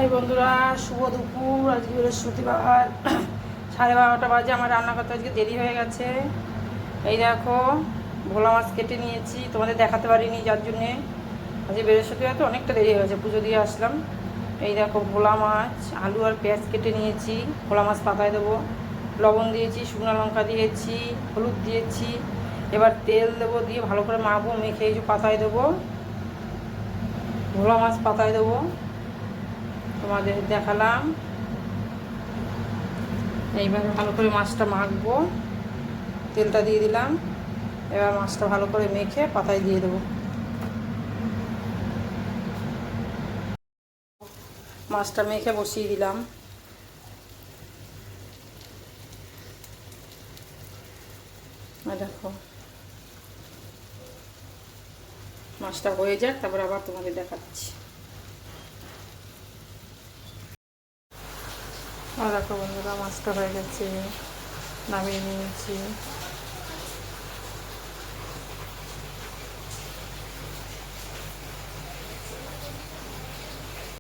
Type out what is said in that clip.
High বন্ধুরা, শুভ দুপুর। আজকে বৃহস্পতিবার 12:30 বাজে। আমার রান্না করতে আজকে দেরি হয়ে গেছে। এই দেখো, ভোলা মাছ কেটে নিয়েছি, তোমাদের দেখাতে পারিনি যার জন্যে। আজকে বৃহস্পতিবার তো অনেকটা দেরি হয়ে গেছে, পুজো দিয়ে আসলাম। এই দেখো ভোলা মাছ, আলু আর পেঁয়াজ কেটে নিয়েছি। ভোলা মাছ পাতায় দেবো, লবণ দিয়েছি, শুকনো লঙ্কা দিয়েছি, হলুদ দিয়েছি। এবার তেল দেবো, দিয়ে ভালো করে মাখবো, মেখে এই যে পাতায় দেবো, ভোলা মাছ পাতায় দেবো। তোমাদের দেখালাম। এইভাবে ভালো করে মাছটা মাখবো, তেলটা দিয়ে দিলাম। এবার মাছটা ভালো করে মেখে পাতায় দিয়ে দেবো। মাছটা মেখে বসিয়ে দিলাম। দেখো, মাছটা হয়ে যাক, তারপর আবার তোমাদের দেখাচ্ছি। দেখো বন্ধুরা, মাছটা হয়ে গেছে, নামিয়ে নিয়েছি।